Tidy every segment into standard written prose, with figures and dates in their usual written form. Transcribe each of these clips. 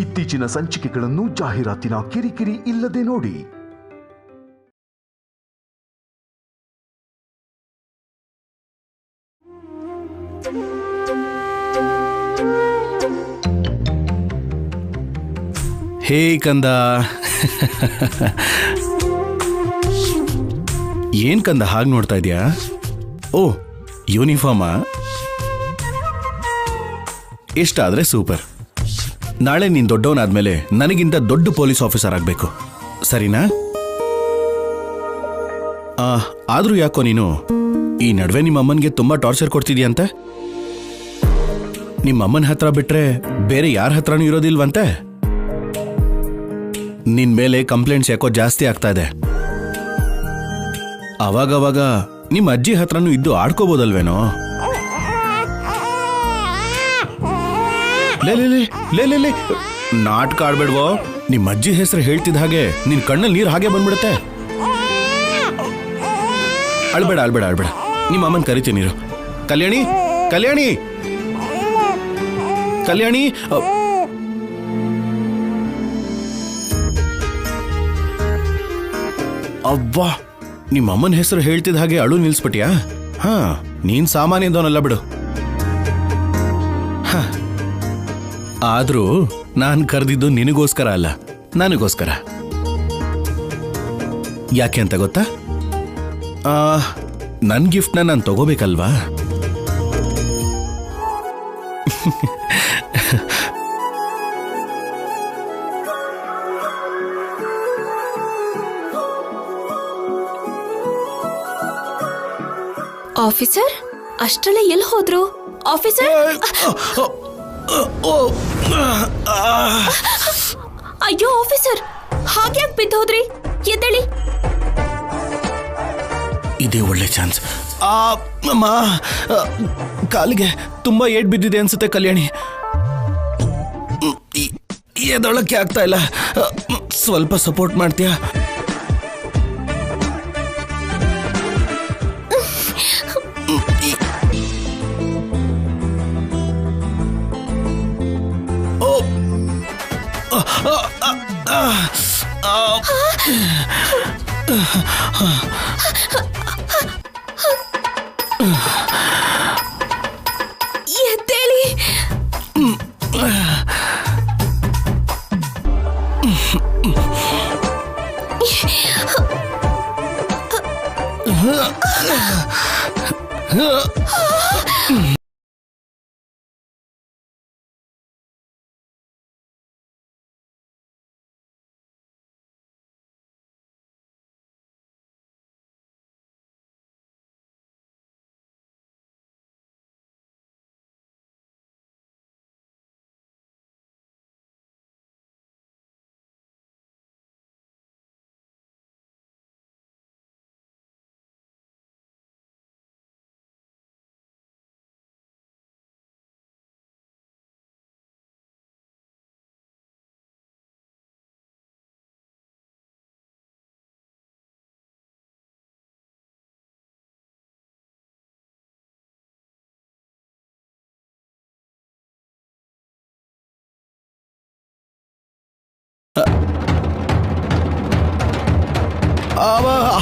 ಇತ್ತೀಚಿನ ಸಂಚಿಕೆಗಳನ್ನು ಜಾಹೀರಾತಿನ ಕಿರಿಕಿರಿ ಇಲ್ಲದೆ ನೋಡಿ. ಹೇ ಕಂದ, ಏನ್ ಕಂದ ಹಾಗೆ ನೋಡ್ತಾ ಇದೀಯಾ? ಓ, ಯೂನಿಫಾರ್ಮಾ? ಇಷ್ಟಾದ್ರೆ ಸೂಪರ್. ನಾಳೆ ನೀನ್ ದೊಡ್ಡವನಾದ್ಮೇಲೆ ನನಗಿಂತ ದೊಡ್ಡ ಪೊಲೀಸ್ ಆಫೀಸರ್ ಆಗ್ಬೇಕು, ಸರಿನಾ? ಆದ್ರೂ ಯಾಕೋ ನೀನು ಈ ನಡುವೆ ನಿಮ್ಮ ಅಮ್ಮನ್ಗೆ ತುಂಬಾ ಟಾರ್ಚರ್ ಕೊಡ್ತಿದ್ಯಂತೆ. ನಿಮ್ಮ ಅಮ್ಮನ ಹತ್ರ ಬಿಟ್ರೆ ಬೇರೆ ಯಾರ ಹತ್ರನೂ ಇರೋದಿಲ್ವಂತೆ. ನಿನ್ ಮೇಲೆ ಕಂಪ್ಲೇಂಟ್ಸ್ ಯಾಕೋ ಜಾಸ್ತಿ ಆಗ್ತಾ ಇದೆ. ಅವಾಗವಾಗ ನಿಮ್ಮ ಅಜ್ಜಿ ಹತ್ರನೂ ಇದ್ದು ಆಡ್ಕೋಬೋದಲ್ವೇನೋ? ಲೇ ನಾಟಕ ಆಡ್ಬೇಡ್ವೋ. ನಿಮ್ಮ ಅಜ್ಜಿ ಹೆಸರು ಹೇಳ್ತಿದ್ದ ಹಾಗೆ ನಿನ್ ಕಣ್ಣಲ್ಲಿ ನೀರು ಹಾಗೆ ಬಂದ್ಬಿಡುತ್ತೆ. ಅಳ್ಬೇಡ ಅಳ್ಬೇಡ ಅಳ್ಬೇಡ, ನಿಮ್ಮ ಅಮ್ಮನ್ ಕರಿತೀನಿ ನೀರು. ಕಲ್ಯಾಣಿ ಕಲ್ಯಾಣಿ ಕಲ್ಯಾಣಿ, ಅವ್ವಾ, ನಿಮ್ಮ ಅಮ್ಮನ ಹೆಸರು ಹೇಳ್ತಿದ್ದ ಹಾಗೆ ಅಳು ನಿಲ್ಸ್ಬಿಟ್ಯಾ? ಹಾ, ನೀನ್ ಸಾಮಾನ್ಯದವನಲ್ಲ ಬಿಡು. ಆದ್ರೂ ನಾನ್ ಕರೆದಿದ್ದು ನಿನಗೋಸ್ಕರ ಅಲ್ಲ, ನನಗೋಸ್ಕರ. ಯಾಕೆ ಅಂತ ಗೊತ್ತಾ? ನನ್ ಗಿಫ್ಟ್ನ ನಾನು ತಗೋಬೇಕಲ್ವಾ? ಆಫೀಸರ್, ಅಷ್ಟರಲ್ಲೇ ಎಲ್ಲಿ ಹೋದ್ರು? ಆಫೀಸರ್, ಅಯ್ಯೋ ಆಫೀಸರ್, ಹಾಗೆ ಬಿದ್ದೋದ್ರಿ? ಎದ್ದೇಳಿ. ಇದೇ ಒಳ್ಳೆ ಚಾನ್ಸ್. ಅಮ್ಮ, ಕಾಲಿಗೆ ತುಂಬಾ ಏಟ್ ಬಿದ್ದಿದೆ ಅನ್ಸುತ್ತೆ ಕಲ್ಯಾಣಿ. ಎದೊಳಕ್ಕೆ ಆಗ್ತಾ ಇಲ್ಲ, ಸ್ವಲ್ಪ ಸಪೋರ್ಟ್ ಮಾಡ್ತೀಯಾ? ಎದ್ದೇಳಿ.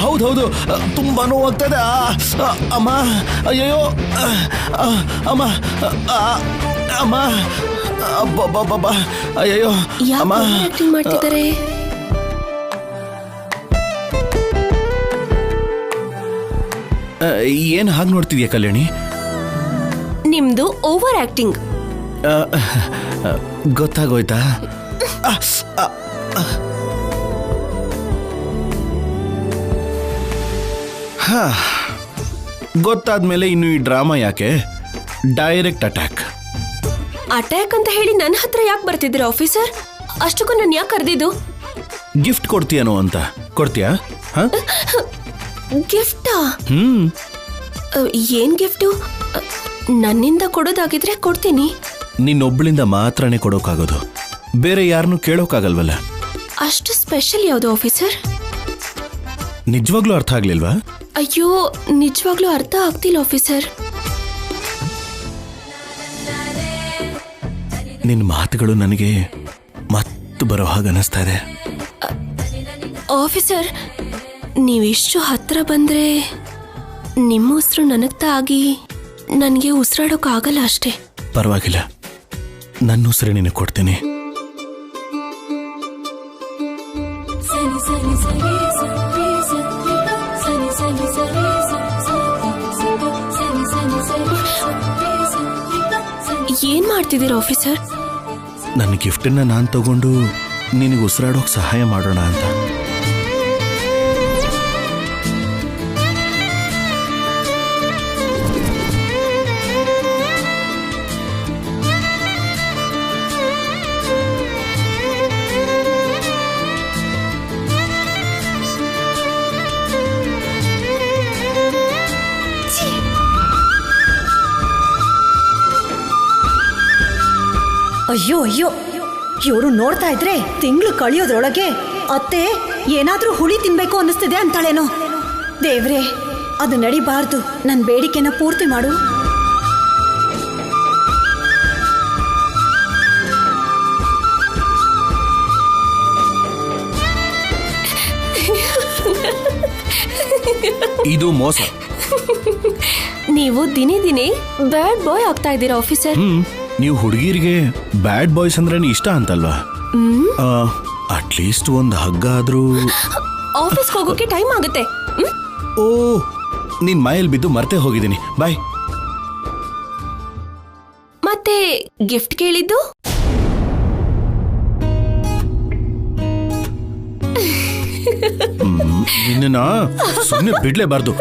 ಹೌದೌದು, ತುಂಬಾ ನೋವಾಗ್ತದೆ ಅಮ್ಮ. ಅಯ್ಯೋ ಅಮ್ಮ, ಅಮ್ಮ, ಅಯ್ಯೋ ಅಮ್ಮ. ಆಕ್ಟಿಂಗ್ ಮಾಡ್ತಿದ್ದಾರೆ. ಏನ್ ಹಾಗೆ ನೋಡ್ತಿದ್ಯಾ ಕಲ್ಯಾಣಿ? ನಿಮ್ದು ಓವರ್ ಆಕ್ಟಿಂಗ್. ಗೊತ್ತಾಗೋಯ್ತಾ? ಗೊತ್ತಾದ್ಮೇಲೆ ಇನ್ನು ಈ ಡ್ರಾಮಾ ಯಾಕೆ? Direct attack. ಅಟ್ಯಾಕ್ ಅಂತ ಹೇಳಿ ನನ್ನ ಹತ್ರ ಯಾಕೆ ಬರ್ತಿದ್ದೀರಾ ಆಫೀಸರ್? ಅಷ್ಟಕ್ಕೂ ನಾನು ಯಾಕೆ ಕರೆದಿದ್ದು? ಗಿಫ್ಟ್ ಕೊಡ್ತೀಯನೋ ಅಂತ. ಕೊಡ್ತೀಯಾ? ಗಿಫ್ಟಾ? ಏನ್ ಗಿಫ್ಟು? ನನ್ನಿಂದ ಕೊಡೋದಾಗಿದ್ರೆ ಕೊಡ್ತೀನಿ. ನಿನ್ನೊಬ್ಳಿಂದ ಮಾತ್ರನೇ ಕೊಡೋಕ್ಕಾಗೋದು, ಬೇರೆ ಯಾರನ್ನೂ ಕೇಳೋಕ್ಕಾಗಲ್ವಲ್ಲ. ಅಷ್ಟು ಸ್ಪೆಷಲ್ ಯಾವುದು ಆಫೀಸರ್? ನಿಜವಾಗ್ಲೂ ಅರ್ಥ ಆಗ್ಲಿಲ್ವಾ? ಅಯ್ಯೋ, ನಿಜವಾಗ್ಲೂ ಅರ್ಥ ಆಗ್ತಿಲ್ಲ ಆಫೀಸರ್. ನಿನ್ನ ಮಾತುಗಳು ನನಗೆ ಮತ್ತು ಬರೋ ಹಾಗೆ ಅನಿಸ್ತಾ ಇದೆ. ಆಫೀಸರ್, ನೀವಿಷ್ಟು ಹತ್ರ ಬಂದ್ರೆ ನಿಮ್ಮ ಉಸಿರು ನನಗ್ತಾ ಆಗಿ ನನಗೆ ಉಸಿರಾಡೋಕ್ಕಾಗಲ್ಲ ಅಷ್ಟೇ. ಪರವಾಗಿಲ್ಲ, ನನ್ನ ಉಸಿರು ನಿನಗೆ ಕೊಡ್ತೀನಿ. ಏನ್ ಮಾಡ್ತಿದ್ದೀರಾ ಆಫೀಸರ್? ನನ್ನ ಗಿಫ್ಟನ್ನ ನಾನು ತಗೊಂಡು ನಿನಗೆ ಉಸಿರಾಡೋಕೆ ಸಹಾಯ ಮಾಡೋಣ ಅಂತ. ಅಯ್ಯೋ ಅಯ್ಯೋ, ಇವರು ನೋಡ್ತಾ ಇದ್ರೆ ತಿಂಗಳು ಕಳಿಯೋದ್ರೊಳಗೆ ಅತ್ತೆ ಏನಾದ್ರೂ ಹುಳಿ ತಿನ್ಬೇಕು ಅನ್ನಿಸ್ತಿದೆ ಅಂತಾಳೇನೋ. ದೇವ್ರೆ, ಅದು ನಡಿಬಾರ್ದು. ನನ್ನ ಬೇಡಿಕೆನ ಪೂರ್ತಿ ಮಾಡು. ಇದು ಮೋಸ. ನೀವು ದಿನೇ ದಿನೇ ಬ್ಯಾಡ್ ಬಾಯ್ ಆಗ್ತಾ ಇದ್ದೀರಾ ಆಫೀಸರ್. ನೀವು ಹುಡುಗಿರಿಗೆ ಬ್ಯಾಡ್ ಬಾಯ್ಸ್ ಅಂದ್ರೆ ಇಷ್ಟ ಅಂತಲ್ವಾ? ಅಟ್ಲೀಸ್ಟ್ ಒಂದು ಹಗ್ಗ ಆದ್ರೂ. ಆಫೀಸ್ಗೆ ಹೋಗೋಕೆ ಟೈಮ್ ಆಗುತ್ತೆ. ಓ, ನಿನ್ ಮೈಯಲ್ಲಿ ಬಿದ್ದು ಮರ್ತೆ ಹೋಗಿದ್ದೀನಿ. ಬಾಯ್. ಮತ್ತೆ ಗಿಫ್ಟ್ ಕೇಳಿದ್ದು? ನಿನ್ನ ಸುಮ್ಮನೆ ಬಿಡ್ಲೇಬಾರ್ದು.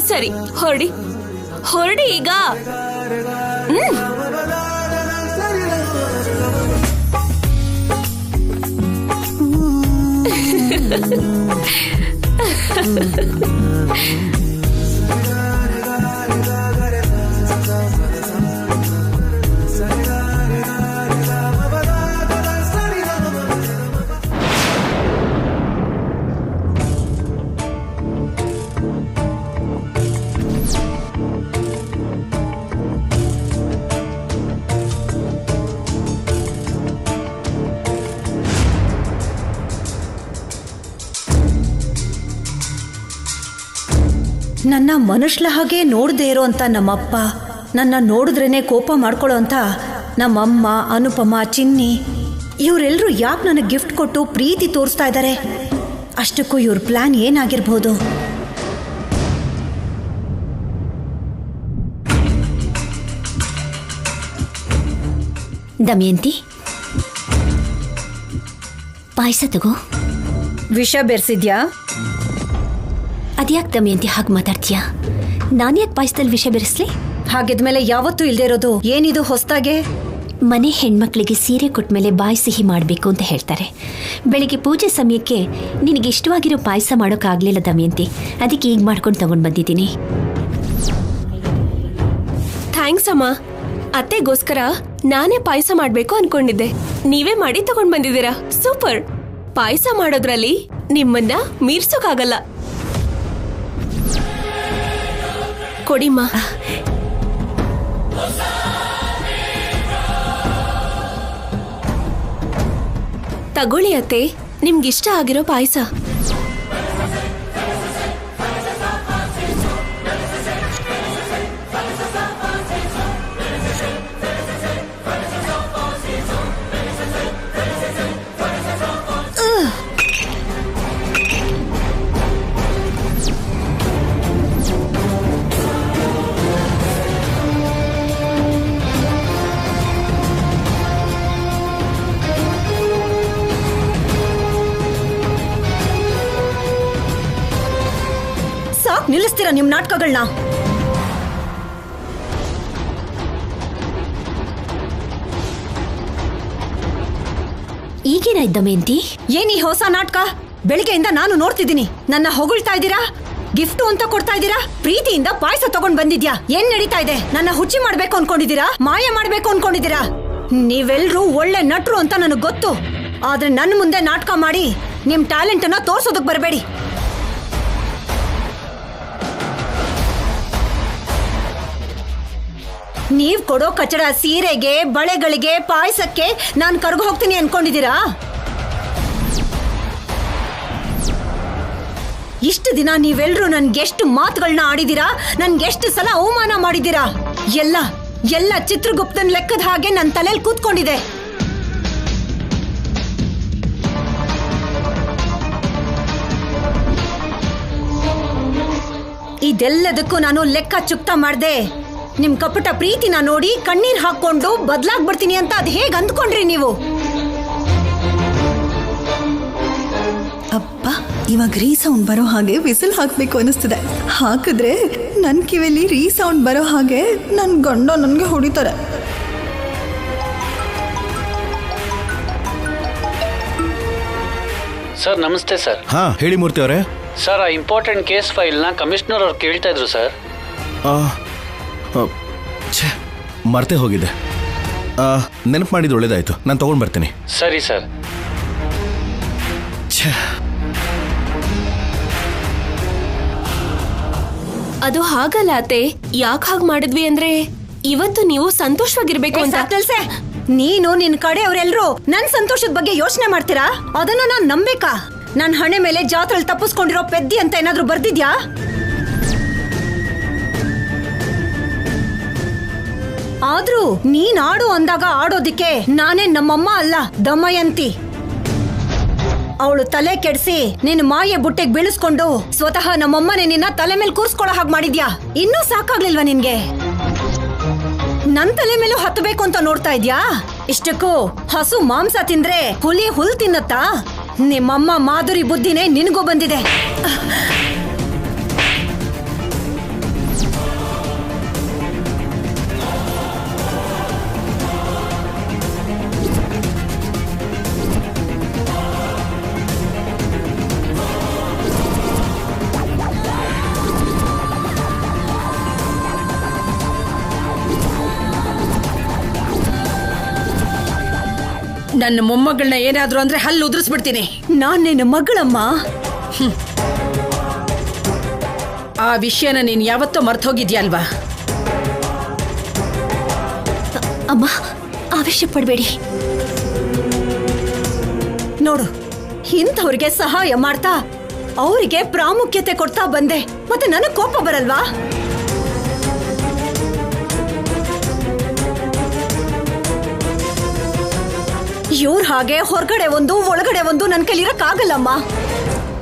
ಸರಿ, ಹೊರಡಿ ಹೊರಡಿ ಈಗ. ನನ್ನ ಮನುಷ್ಯಲ ಹಾಗೆ ನೋಡದೇ ಇರೋ ಅಂತ ನಮ್ಮಪ್ಪ, ನನ್ನ ನೋಡಿದ್ರೇನೆ ಕೋಪ ಮಾಡ್ಕೊಳ್ಳೋ ಅಂತ ನಮ್ಮಮ್ಮ, ಅನುಪಮ, ಚಿನ್ನಿ, ಇವರೆಲ್ಲರೂ ಯಾಕೆ ನನಗೆ ಗಿಫ್ಟ್ ಕೊಟ್ಟು ಪ್ರೀತಿ ತೋರಿಸ್ತಾ ಇದ್ದಾರೆ? ಅಷ್ಟಕ್ಕೂ ಇವ್ರ ಪ್ಲಾನ್ ಏನಾಗಿರ್ಬೋದು? ದಮಯಂತಿ, ಪಾಯಸ ತಗೋ. ವಿಷ ಬೆರೆಸಿದ್ಯಾ? ಅದ್ಯಾಕೆ ದಮಯಂತಿ ಹಾಗೆ ಮಾತಾಡ್ತೀಯಾ? ನಾನು ಯಾಕೆ ಪಾಯಸದಲ್ಲಿ ವಿಷ ಬೆರೆಸ್ಲಿ? ಹಾಗಿದ್ಮೇಲೆ ಯಾವತ್ತೂ ಇಲ್ದೇ ಇರೋದು ಏನಿದು ಹೊಸ್ತಾಗೆ? ಮನೆ ಹೆಣ್ಮಕ್ಳಿಗೆ ಸೀರೆ ಕೊಟ್ಮೇಲೆ ಬಾಯಿ ಸಿಹಿ ಮಾಡಬೇಕು ಅಂತ ಹೇಳ್ತಾರೆ. ಬೆಳಿಗ್ಗೆ ಪೂಜೆ ಸಮಯಕ್ಕೆ ನಿನಗೆ ಇಷ್ಟವಾಗಿರೋ ಪಾಯಸ ಮಾಡೋಕ್ಕಾಗಲಿಲ್ಲ ದಮಯಂತಿ, ಅದಕ್ಕೆ ಈಗ ಮಾಡ್ಕೊಂಡು ತಗೊಂಡು ಬಂದಿದ್ದೀನಿ. ಥ್ಯಾಂಕ್ಸ್ ಅಮ್ಮ. ಅತ್ತೆಗೋಸ್ಕರ ನಾನೇ ಪಾಯಸ ಮಾಡಬೇಕು ಅನ್ಕೊಂಡಿದ್ದೆ, ನೀವೇ ಮಾಡಿ ತಗೊಂಡ್ ಬಂದಿದ್ದೀರಾ. ಸೂಪರ್. ಪಾಯಸ ಮಾಡೋದ್ರಲ್ಲಿ ನಿಮ್ಮನ್ನ ಮೀರ್ಸೋಕ್ಕಾಗಲ್ಲ. ಕೊಡಿಮ್ಮ. ತಗೊಳ್ಳಿ ಅತ್ತೆ, ನಿಮ್ಗಿಷ್ಟ ಆಗಿರೋ ಪಾಯಸ. ನಿಲ್ಲಿಸ್ತೀರಾ ನಿಮ್ ನಾಟಕಗಳನ್ನ? ಈಗೇನಾಯ್ತು ದಮಯಂತಿ? ಏನ್ ಈ ಹೊಸ ನಾಟಕ? ಬೆಳಿಗ್ಗೆಯಿಂದ ನಾನು ನೋಡ್ತಿದ್ದೀನಿ. ನನ್ನ ಹೊಗಳ್ತಾ ಇದ್ದೀರಾ? ಗಿಫ್ಟ್ ಅಂತ ಕೊಡ್ತಾ ಇದ್ದೀರಾ? ಪ್ರೀತಿಯಿಂದ ಪಾಯಸ ತಗೊಂಡ್ ಬಂದಿದ್ಯಾ? ಏನ್ ನಡೀತಾ ಇದೆ? ನನ್ನ ಹುಚ್ಚಿ ಮಾಡ್ಬೇಕು ಅನ್ಕೊಂಡಿದ್ದೀರಾ? ಮಾಯ ಮಾಡ್ಬೇಕು ಅನ್ಕೊಂಡಿದ್ದೀರಾ? ನೀವೆಲ್ರೂ ಒಳ್ಳೆ ನಟ್ರು ಅಂತ ನನಗ್ ಗೊತ್ತು. ಆದ್ರೆ ನನ್ನ ಮುಂದೆ ನಾಟಕ ಮಾಡಿ ನಿಮ್ ಟ್ಯಾಲೆಂಟ್ ಅನ್ನ ತೋರ್ಸೋದಕ್ ಬರಬೇಡಿ. ನೀವ್ ಕೊಡೋ ಕಚಡ ಸೀರೆಗೆ, ಬಳೆಗಳಿಗೆ, ಪಾಯಸಕ್ಕೆ ನಾನ್ ಕರ್ಗು ಹೋಗ್ತೀನಿ ಅನ್ಕೊಂಡಿದ್ದೀರಾ? ಇಷ್ಟು ದಿನ ನೀವೆಲ್ರೂ ನನ್ಗೆಷ್ಟು ಮಾತುಗಳನ್ನ ಆಡಿದೀರಾ, ನನ್ಗೆಷ್ಟು ಸಲ ಅವಮಾನ ಮಾಡಿದೀರಾ. ಎಲ್ಲ ಚಿತ್ರಗುಪ್ತನ್ ಲೆಕ್ಕದ ಹಾಗೆ ನನ್ನ ತಲೆಯಲ್ಲಿ ಕೂತ್ಕೊಂಡಿದೆ. ಇದೆಲ್ಲದಕ್ಕೂ ನಾನು ಲೆಕ್ಕ ಚುಕ್ತ ಮಾಡ್ದೆ. ನಿಮ್ ಕಪಟ ಪ್ರೀತಿನ ನೋಡಿ ಕಣ್ಣೀರ್ ಹಾಕೊಂಡು ಬದ್ಲಾಗ್ಬಿಡ್ತೀನಿ ಅಂತ ಅದ್ ಹೇಗ್ ಅಂದ್ಕೊಂಡ್ರಿ ನೀವು? ಅಪ್ಪ, ಇವಾಗ ರೀ ಸೌಂಡ್ ಬರೋ ಹಾಗೆ ವಿಸಿಲ್ ಹಾಕ್ಬೇಕು ಅನಿಸ್ತಿದೆ. ಹಾಕಿದ್ರೆ ನನ್ ಕಿವಿಲಿ ರೀ ಸೌಂಡ್ ಬರೋ ಹಾಗೆ ನನ್ ಗಂಡ ನನ್ಗೆ ಹೊಡಿತಾರೆ. ಸರ್ ನಮಸ್ತೆ ಸರ್. ಹಾ ಹೇಳಿ ಮೂರ್ತಿ ಅವರೇ. ಸರ್ ಆ ಇಂಪಾರ್ಟೆಂಟ್ ಕೇಸ್ ಫೈಲ್ನ ಕಮಿಷನರ್ ಅವ್ರು ಕೇಳ್ತಾ ಇದ್ರು ಸರ್. ಛೇ, ಮರ್ತೇ ಹೋಗಿದ್ದೆ. ನೆನಪು ಮಾಡಿದ್ದು ಒಳ್ಳೇದಾಯ್ತು, ನಾನು ತಗೊಂಡು ಬರ್ತೀನಿ. ಸರಿ ಸರ್. ಛೇ, ಅದು ಹಾಗಲ್ಲ ಅತ್ತೆ. ಯಾಕೆ ಹಾಗೆ ಮಾಡಿದ್ವಿ ಅಂದ್ರೆ ಇವತ್ತು ನೀವು ಸಂತೋಷವಾಗಿರ್ಬೇಕು ಅಂತ. ನೀನು ನಿನ್ ಕಡೆ ಅವರೆಲ್ಲರೂ ನನ್ ಸಂತೋಷದ ಬಗ್ಗೆ ಯೋಚನೆ ಮಾಡ್ತೀರಾ? ಅದನ್ನ ನಾನ್ ನಂಬೇಕಾ? ನನ್ ಹಣೆ ಮೇಲೆ ಜಾತ್ರೆಯಲ್ಲಿ ತಪ್ಪಿಸ್ಕೊಂಡಿರೋ ಪೆದ್ದಿ ಅಂತ ಏನಾದ್ರೂ ಬರ್ದಿದ್ಯಾ? ಆದ್ರೂ ನೀನ್ ಆಡು ಅಂದಾಗ ಆಡೋದಿಕ್ಕೆ ನಾನೇ ನಮ್ಮಮ್ಮ ಅಲ್ಲ, ದಮಯಂತಿ. ಅವಳು ತಲೆ ಕೆಡಿಸಿ ನಿನ್ ಮಾಯೆ ಬುಟ್ಟೆಗೆ ಬೀಳಿಸ್ಕೊಂಡು ಸ್ವತಃ ನಮ್ಮಮ್ಮನೇ ನಿನ್ನ ತಲೆ ಮೇಲೆ ಕೂರ್ಸ್ಕೊಳ್ಳೋ ಹಾಗೆ ಮಾಡಿದ್ಯಾ. ಇನ್ನೂ ಸಾಕಾಗ್ಲಿಲ್ವಾ ನಿನ್ಗೆ? ನನ್ ತಲೆ ಮೇಲೂ ಹತ್ತಬೇಕು ಅಂತ ನೋಡ್ತಾ ಇದ್ಯಾ? ಇಷ್ಟಕ್ಕೂ ಹಸು ಮಾಂಸ ತಿಂದ್ರೆ ಹುಲಿ ಹುಲ್ ತಿನ್ನತ್ತಾ? ನಿಮ್ಮಮ್ಮ ಮಾಧುರಿ ಬುದ್ಧಿನೇ ನಿನಗೂ ಬಂದಿದೆ. ನನ್ನ ಮೊಮ್ಮಗಳನ್ನ ಏನಾದ್ರು ಅಂದ್ರೆ ಹಲ್ಲು ಉದುರಿಸ್ಬಿಡ್ತೀನಿ. ನಾನ್ ನಿನ್ನ ಮಗಳಮ್ಮ. ಆ ವಿಷಯನ ನೀನ್ ಯಾವತ್ತೋ ಮರ್ತೋಗಿದ್ಯಲ್ವಾ? ಅಮ್ಮ, ಆವೇಶ ಪಡಬೇಡಿ. ನೋಡು, ಇಂಥವ್ರಿಗೆ ಸಹಾಯ ಮಾಡ್ತಾ ಅವರಿಗೆ ಪ್ರಾಮುಖ್ಯತೆ ಕೊಡ್ತಾ ಬಂದೆ. ಮತ್ತೆ ನನಗ್ ಕೋಪ ಬರಲ್ವಾ? ಇವ್ರ ಹಾಗೆ ಹೊರಗಡೆ ಒಂದು ಒಳಗಡೆ ಒಂದು ನನ್ ಕೈಲಿರಕ್ಕಾಗಲ್ಲಮ್ಮ.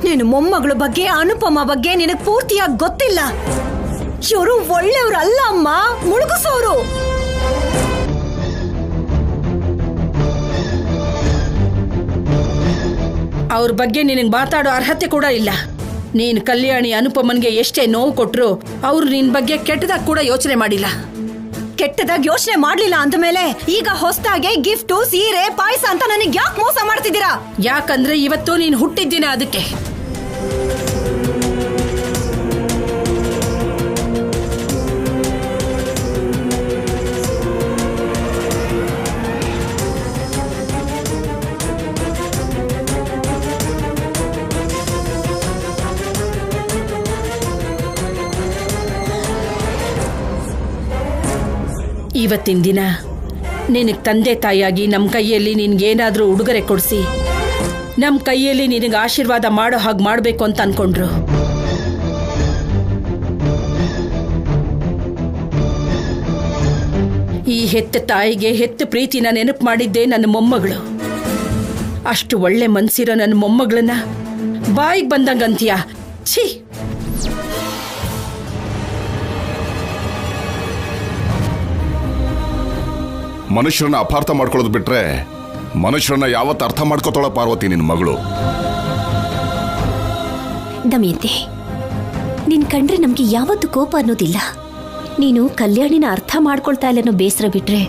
ನೀನು ಮೊಮ್ಮಗಳ ಬಗ್ಗೆ, ಅನುಪಮ ಬಗ್ಗೆ ನಿನಗ್ ಪೂರ್ತಿಯಾಗಿ ಗೊತ್ತಿಲ್ಲ. ಇವರು ಒಳ್ಳೆಯವ್ರಲ್ಲ ಅಮ್ಮ, ಮುಳುಗಿಸೋರು. ಅವ್ರ ಬಗ್ಗೆ ನಿನಗೆ ಮಾತಾಡೋ ಅರ್ಹತೆ ಕೂಡ ಇಲ್ಲ. ನೀನ್ ಕಲ್ಯಾಣಿ ಅನುಪಮನ್ಗೆ ಎಷ್ಟೇ ನೋವು ಕೊಟ್ರು ಅವ್ರು ನಿನ್ ಬಗ್ಗೆ ಕೆಟ್ಟದಾಗ ಕೂಡ ಯೋಚನೆ ಮಾಡಿಲ್ಲ. ಕೆಟ್ಟದಾಗ ಯೋಚನೆ ಮಾಡ್ಲಿಲ್ಲ ಅಂದ್ಮೇಲೆ ಈಗ ಹೊಸದಾಗೆ ಗಿಫ್ಟು, ಸೀರೆ, ಪಾಯಸ ಅಂತ ನನಗೆ ಯಾಕೆ ಮೋಸ ಮಾಡ್ತಿದ್ದೀರಾ? ಯಾಕಂದ್ರೆ ಇವತ್ತು ನೀನ್ ಹುಟ್ಟಿದ್ದಿನ ಅದಕ್ಕೆ. ಇವತ್ತಿನ ದಿನ ನಿನಗೆ ತಂದೆ ತಾಯಿಯಾಗಿ ನಮ್ಮ ಕೈಯಲ್ಲಿ ನಿನಗೇನಾದರೂ ಉಡುಗೊರೆ ಕೊಡಿಸಿ ನಮ್ಮ ಕೈಯಲ್ಲಿ ನಿನಗೆ ಆಶೀರ್ವಾದ ಮಾಡೋ ಹಾಗೆ ಮಾಡಬೇಕು ಅಂತ ಅನ್ಕೊಂಡ್ರು. ಈ ಹೆತ್ತ ತಾಯಿಗೆ ಹೆತ್ತ ಪ್ರೀತಿನ ನೆನಪು ಮಾಡಿದ್ದೆ ನನ್ನ ಮೊಮ್ಮಗಳು. ಅಷ್ಟು ಒಳ್ಳೆ ಮನ್ಸಿರೋ ನನ್ನ ಮೊಮ್ಮಗಳನ್ನ ಬಾಯಿಗೆ ಬಂದಂಗಂತೀಯ? ಛೀ! ಮನುಷ್ಯರನ್ನ ಅಪಾರ್ಥ ಮಾಡ್ಕೊಳ್ಳೋದು ಬಿಟ್ರೆ ಮನುಷ್ಯರನ್ನ ಯಾವತ್ತು ಅರ್ಥ ಮಾಡ್ಕೋತಾಳ ಪಾರ್ವತಿ ನಿನ್ನ ಮಗಳು? ದಮಯಂತಿ, ನಿನ್ ಕಂಡ್ರೆ ನಮ್ಗೆ ಯಾವತ್ತು ಕೋಪ ಅನ್ನೋದಿಲ್ಲ. ನೀನು ಕಲ್ಯಾಣಿನ ಅರ್ಥ ಮಾಡ್ಕೊಳ್ತಾ ಇಲ್ಲ ಅನ್ನೋ ಬೇಸರ ಬಿಟ್ರೆ,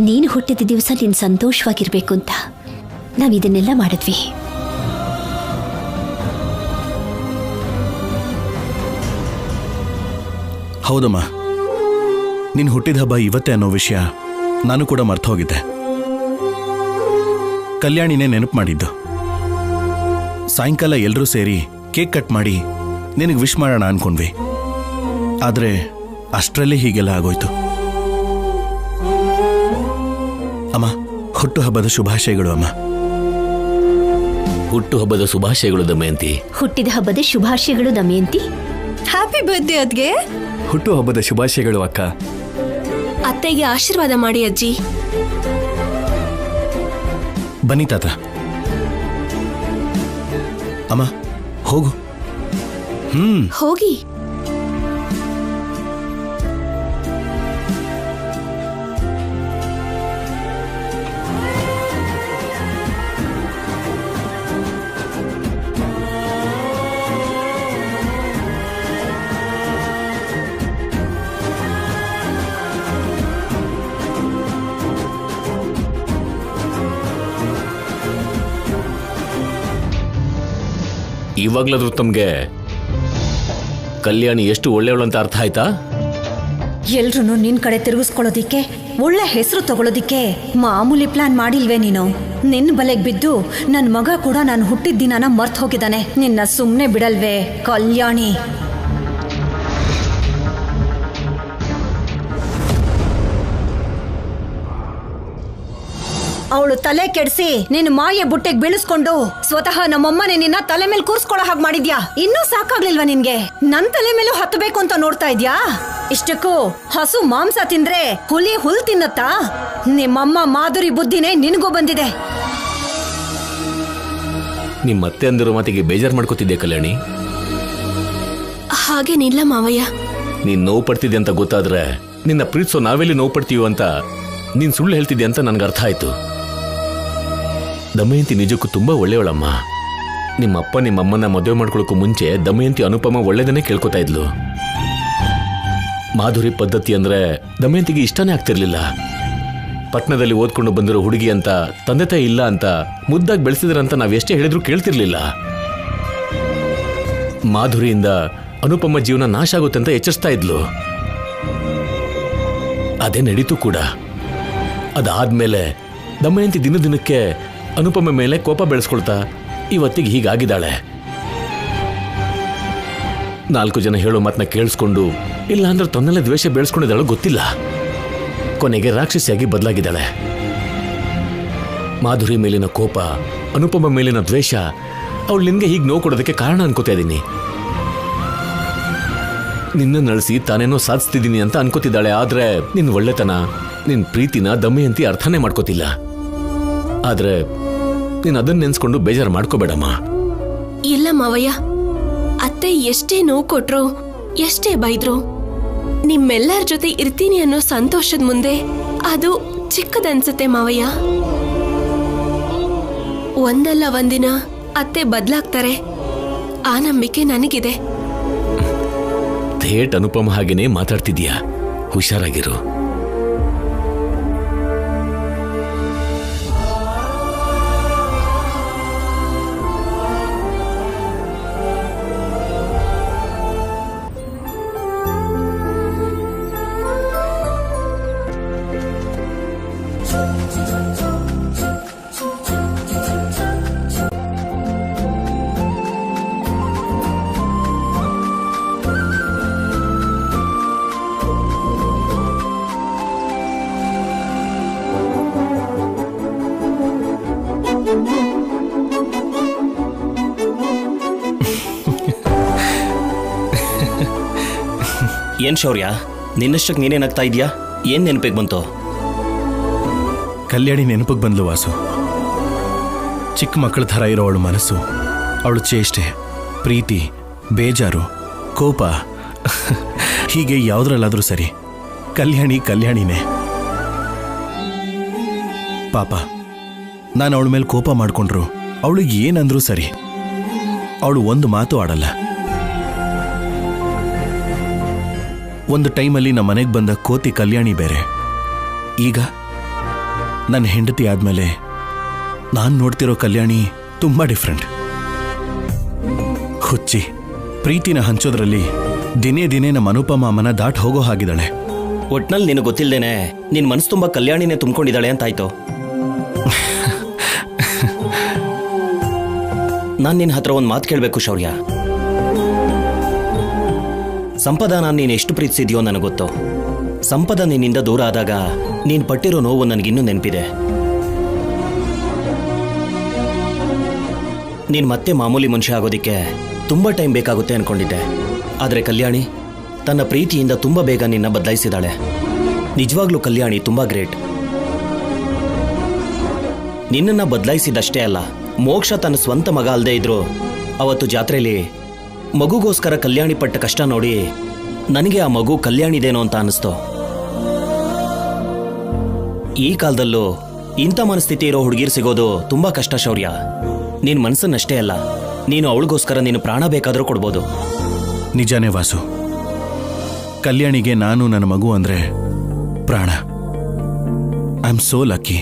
ನೀನು ಹುಟ್ಟಿದ ದಿವಸ ನೀನು ಸಂತೋಷವಾಗಿರ್ಬೇಕು ಅಂತ ನಾವಿದನ್ನೆಲ್ಲ ಮಾಡಿದ್ವಿ. ಹೌದಮ್ಮ, ನಿನ್ನ ಹುಟ್ಟಿದ ಹಬ್ಬ ಇವತ್ತೇ ಅನ್ನೋ ವಿಷಯ ನಾನು ಕೂಡ ಮರ್ತು ಹೋಗಿದ್ದೆ. ಕಲ್ಯಾಣಿನೇ ನೆನಪು ಮಾಡಿದ್ದು. ಸಾಯಂಕಾಲ ಎಲ್ಲರೂ ಸೇರಿ ಕೇಕ್ ಕಟ್ ಮಾಡಿ ನಿನಗೆ ವಿಶ್ ಮಾಡೋಣ ಅನ್ಕೊಂಡ್ವಿ. ಆದರೆ ಅಷ್ಟರಲ್ಲೇ ಹೀಗೆಲ್ಲ ಆಗೋಯ್ತು. ಅಮ್ಮ, ಹುಟ್ಟುಹಬ್ಬದ ಶುಭಾಶಯಗಳು ಅಮ್ಮ. ಹುಟ್ಟುಹಬ್ಬದ ಶುಭಾಶಯಗಳು ದಮಯಂತಿ. ಹುಟ್ಟಿದ ಹಬ್ಬದ ಶುಭಾಶಯಗಳು ದಮಯಂತಿ. Happy birthday ಅದ್ಗೆ. ಹುಟ್ಟುಹಬ್ಬದ ಶುಭಾಶಯಗಳು ಅಕ್ಕ. ಅತ್ತೆಗೆ ಆಶೀರ್ವಾದ ಮಾಡಿ ಅಜ್ಜಿ. ಬನ್ನಿ ತಾತ. ಅಮ್ಮ ಹೋಗು. ಹೋಗಿ. ಇವಾಗ್ಲಾದ್ರೂ ತಮ್ಗೆ ಕಲ್ಯಾಣಿ ಎಷ್ಟು ಒಳ್ಳೆಯವಳು ಅಂತ ಅರ್ಥ ಆಯ್ತಾ? ಎಲ್ರೂ ನಿನ್ ಕಡೆ ತಿರುಗಿಸ್ಕೊಳ್ಳೋದಿಕ್ಕೆ, ಒಳ್ಳೆ ಹೆಸರು ತಗೊಳ್ಳೋದಿಕ್ಕೆ ಮಾಮೂಲಿ ಪ್ಲಾನ್ ಮಾಡಿಲ್ವೇ ನೀನು? ನಿನ್ನ ಬಲೆಗೆ ಬಿದ್ದು ನನ್ನ ಮಗ ಕೂಡ ನಾನು ಹುಟ್ಟಿದ ದಿನಾನ ಮರ್ತು ಹೋಗಿದ್ದಾನೆ. ನಿನ್ನ ಸುಮ್ಮನೆ ಬಿಡಲ್ವೇ ಕಲ್ಯಾಣಿ? ಅವಳು ತಲೆ ಕೆಡಿಸಿ ನಿನ್ನ ಮಾಯ ಬುಟ್ಟೆಗೆ ಬೀಳಿಸ್ಕೊಂಡು ಸ್ವತಃ ನಮ್ಮಮ್ಮನೆ ನಿನ್ನ ತಲೆ ಮೇಲೆ ಕೂರ್ಸ್ಕೊಳ್ಳೋ ಹಾಗೆ ಮಾಡಿದ್ಯಾ. ಇನ್ನೂ ಸಾಕಾಗ್ಲಿಲ್ವಾ ನಿನ್ಗೆ? ನನ್ ತಲೆ ಮೇಲೂ ಹತ್ತಬೇಕು ಅಂತ ನೋಡ್ತಾ ಇದ್ಯಾ? ಇಷ್ಟಕ್ಕೂ ಹಸು ಮಾಂಸ ತಿಂದ್ರೆ ಹುಲಿ ಹುಲ್ ತಿನ್ನತ್ತಾ? ನಿಮ್ಮಮ್ಮ ಮಾಧುರಿ ಬುದ್ಧಿನೇ ನಿನಗೂ ಬಂದಿದೆ. ನಿಮ್ಮ ಅತ್ತೆ ಅಂದಿರೋ ಮಾತಿಗೆ ಬೇಜಾರು ಮಾಡ್ಕೋತಿದ್ದೆ ಕಲ್ಯಾಣಿ. ಹಾಗೇನಿಲ್ಲ ಮಾವಯ್ಯ. ನೀನ್ ನೋವು ಪಡ್ತಿದ್ದೆ ಅಂತ ಗೊತ್ತಾದ್ರೆ ನಿನ್ನ ಪ್ರೀತಿಸೋ ನಾವೆಲ್ಲಿ ನೋವು ಪಡ್ತೀವೋ ಅಂತ ನೀನ್ ಸುಳ್ಳು ಹೇಳ್ತಿದ್ದೆ ಅಂತ ನನ್ಗೆ ಅರ್ಥ ಆಯ್ತು. ದಮಯಂತಿ ನಿಜಕ್ಕೂ ತುಂಬಾ ಒಳ್ಳೆಯವಳಮ್ಮ. ನಿಮ್ಮಪ್ಪ ನಿಮ್ಮಮ್ಮನ ಮದುವೆ ಮಾಡ್ಕೊಳ್ಳೋಕ್ಕೂ ಮುಂಚೆ ದಮಯಂತಿ ಅನುಪಮ ಒಳ್ಳೆದನ್ನೇ ಕೇಳ್ಕೊತಾ ಇದ್ಲು. ಮಾಧುರಿ ಪದ್ಧತಿ ಅಂದ್ರೆ ದಮಯಂತಿಗೆ ಇಷ್ಟನೇ ಆಗ್ತಿರ್ಲಿಲ್ಲ. ಪಟ್ನದಲ್ಲಿ ಓದ್ಕೊಂಡು ಬಂದಿರೋ ಹುಡುಗಿ ಅಂತ, ತಂದೆ ತಾಯಿ ಇಲ್ಲ ಅಂತ ಮುದ್ದಾಗಿ ಬೆಳೆಸಿದ್ರಂತ ನಾವೆಷ್ಟೇ ಹೇಳಿದ್ರು ಕೇಳ್ತಿರ್ಲಿಲ್ಲ. ಮಾಧುರಿಯಿಂದ ಅನುಪಮ ಜೀವನ ನಾಶ ಆಗುತ್ತೆ ಅಂತ ಎಚ್ಚರಿಸ್ತಾ ಇದ್ಲು. ಅದೇ ನಡೀತು ಕೂಡ. ಅದಾದ್ಮೇಲೆ ದಮಯಂತಿ ದಿನ ದಿನಕ್ಕೆ ಅನುಪಮ ಮೇಲೆ ಕೋಪ ಬೆಳೆಸ್ಕೊಳ್ತಾ ಇವತ್ತಿಗೆ ಹೀಗಾಗಿದ್ದಾಳೆ. 4 ಜನ ಹೇಳೋ ಮಾತನ್ನ ಕೇಳಿಸ್ಕೊಂಡು ಇಲ್ಲ ಅಂದ್ರೆ ತನ್ನೆಲ್ಲ ದ್ವೇಷ ಬೆಳೆಸ್ಕೊಂಡಿದ್ದಾಳು ಗೊತ್ತಿಲ್ಲ. ಕೊನೆಗೆ ರಾಕ್ಷಸಿಯಾಗಿ ಬದಲಾಗಿದ್ದಾಳೆ. ಮಾಧುರಿ ಮೇಲಿನ ಕೋಪ, ಅನುಪಮ ಮೇಲಿನ ದ್ವೇಷ ಅವಳು ನಿನ್ಗೆ ಹೀಗೆ ನೋವು ಕೊಡೋದಕ್ಕೆ ಕಾರಣ ಅನ್ಕೋತಾ ಇದ್ದೀನಿ. ನಿನ್ನ ನಳಿಸಿ ತಾನೇನೋ ಸಾಧಿಸ್ತಿದ್ದೀನಿ ಅಂತ ಅನ್ಕೋತಿದ್ದಾಳೆ. ಆದ್ರೆ ನಿನ್ ಒಳ್ಳೆತನ, ನಿನ್ ಪ್ರೀತಿನ ದಮಯಂತಿ ಅರ್ಥನೇ ಮಾಡ್ಕೋತಿಲ್ಲ. ಆದ್ರೆ ನೀನ್ ಅದನ್ನ ನೆನ್ಸ್ಕೊಂಡು ಬೇಜಾರು ಮಾಡ್ಕೋಬೇಡಮ್ಮ. ಇಲ್ಲ ಮಾವಯ್ಯ, ಅತ್ತೆ ಎಷ್ಟೇ ನೋವು ಕೊಟ್ರು, ಎಷ್ಟೇ ಬೈದ್ರು, ನಿಮ್ಮೆಲ್ಲರ ಜೊತೆ ಇರ್ತೀನಿ ಅನ್ನೋ ಸಂತೋಷದ ಮುಂದೆ ಅದು ಚಿಕ್ಕದನ್ಸುತ್ತೆ ಮಾವಯ್ಯ. ಒಂದಲ್ಲ ಒಂದಿನ ಅತ್ತೆ ಬದಲಾಗ್ತಾರೆ, ಆ ನಂಬಿಕೆ ನನಗಿದೆ. ಥೇಟ್ ಅನುಪಮ ಹಾಗೇನೆ ಮಾತಾಡ್ತಿದ್ಯಾ, ಹುಷಾರಾಗಿರು. ಏನ್ ಶೌರ್ಯ, ನಿನ್ನಷ್ಟಕ್ಕೆ ನೀನೇನಾಗ್ತಾ ಇದೆಯಾ? ಏನ್ ನೆನಪಿಗೆ ಬಂತು? ಕಲ್ಯಾಣಿ ನೆನಪಿಗೆ ಬಂದ್ಲು ವಾಸು. ಚಿಕ್ಕ ಮಕ್ಕಳ ಥರ ಇರೋ ಅವಳು ಮನಸ್ಸು, ಅವಳು ಚೇಷ್ಟೆ, ಪ್ರೀತಿ, ಬೇಜಾರು, ಕೋಪ, ಹೀಗೆ ಯಾವುದ್ರಲ್ಲಾದ್ರೂ ಸರಿ ಕಲ್ಯಾಣಿನೇ. ಪಾಪ, ನಾನು ಅವಳ ಮೇಲೆ ಕೋಪ ಮಾಡಿಕೊಂಡ್ರು ಅವಳಿಗೆ ಏನಂದ್ರೂ ಸರಿ, ಅವಳು ಒಂದು ಮಾತು ಆಡಲ್ಲ. ಒಂದು ಟೈಮಲ್ಲಿ ನಮ್ಮ ಮನೆಗೆ ಬಂದ ಕೋತಿ ಕಲ್ಯಾಣಿ ಬೇರೆ. ಈಗ ನನ್ನ ಹೆಂಡತಿ ಆದ್ಮೇಲೆ ನಾನು ನೋಡ್ತಿರೋ ಕಲ್ಯಾಣಿ ತುಂಬಾ ಡಿಫ್ರೆಂಟ್. ಹುಚ್ಚಿ, ಪ್ರೀತಿನ ಹಂಚೋದ್ರಲ್ಲಿ ದಿನೇ ದಿನೇ ನಮ್ಮ ಅನುಪಮ ಅಮ್ಮನ ದಾಟ್ ಹೋಗೋ ಹಾಗಿದ್ದಾಳೆ. ಒಟ್ನಲ್ಲಿ ನಿನಗೆ ಗೊತ್ತಿಲ್ಲದೇನೆ ನಿನ್ ಮನಸ್ಸು ತುಂಬಾ ಕಲ್ಯಾಣಿನೇ ತುಂಬಿಕೊಂಡಿದ್ದಾಳೆ ಅಂತಾಯ್ತು. ನಾನು ನಿನ್ನ ಹತ್ರ ಒಂದು ಮಾತು ಕೇಳಬೇಕು ಶೌರ್ಯ. ಸಂಪದನ ನೀನು ಎಷ್ಟು ಪ್ರೀತಿಸಿದ್ಯೋ ನನಗೆ ಗೊತ್ತು. ಸಂಪದ ನಿನ್ನಿಂದ ದೂರ ಆದಾಗ ನೀನು ಪಟ್ಟಿರೋ ನೋವು ನನಗಿನ್ನೂ ನೆನಪಿದೆ. ನೀನು ಮತ್ತೆ ಮಾಮೂಲಿ ಮನುಷ್ಯ ಆಗೋದಿಕ್ಕೆ ತುಂಬ ಟೈಮ್ ಬೇಕಾಗುತ್ತೆ ಅನ್ಕೊಂಡಿದ್ದೆ. ಆದರೆ ಕಲ್ಯಾಣಿ ತನ್ನ ಪ್ರೀತಿಯಿಂದ ತುಂಬ ಬೇಗ ನಿನ್ನ ಬದಲಾಯಿಸಿದಾಳೆ. ನಿಜವಾಗ್ಲೂ ಕಲ್ಯಾಣಿ ತುಂಬ ಗ್ರೇಟ್. ನಿನ್ನನ್ನು ಬದಲಾಯಿಸಿದಷ್ಟೇ ಅಲ್ಲ, ಮೋಕ್ಷ ತನ್ನ ಸ್ವಂತ ಮಗ ಅಲ್ಲದೆ ಇದ್ರು ಅವತ್ತು ಜಾತ್ರೆಯಲ್ಲಿ ಮಗುಗೋಸ್ಕರ ಕಲ್ಯಾಣಿ ಪಟ್ಟ ಕಷ್ಟ ನೋಡಿ ನನಗೆ ಆ ಮಗು ಕಲ್ಯಾಣಿದೇನೋ ಅಂತ ಅನ್ನಿಸ್ತು. ಈ ಕಾಲದಲ್ಲೂ ಇಂಥ ಮನಸ್ಥಿತಿ ಇರೋ ಹುಡುಗಿರು ಸಿಗೋದು ತುಂಬಾ ಕಷ್ಟ ಶೌರ್ಯ. ನಿನ್ ಮನಸ್ಸನ್ನಷ್ಟೇ ಅಲ್ಲ, ನೀನು ಅವಳಿಗೋಸ್ಕರ ನೀನು ಪ್ರಾಣ ಬೇಕಾದರೂ ಕೊಡ್ಬೋದು. ನಿಜಾನೇ ವಾಸು, ಕಲ್ಯಾಣಿಗೆ ನಾನು ನನ್ನ ಮಗು ಅಂದ್ರೆ ಪ್ರಾಣ. I am so lucky.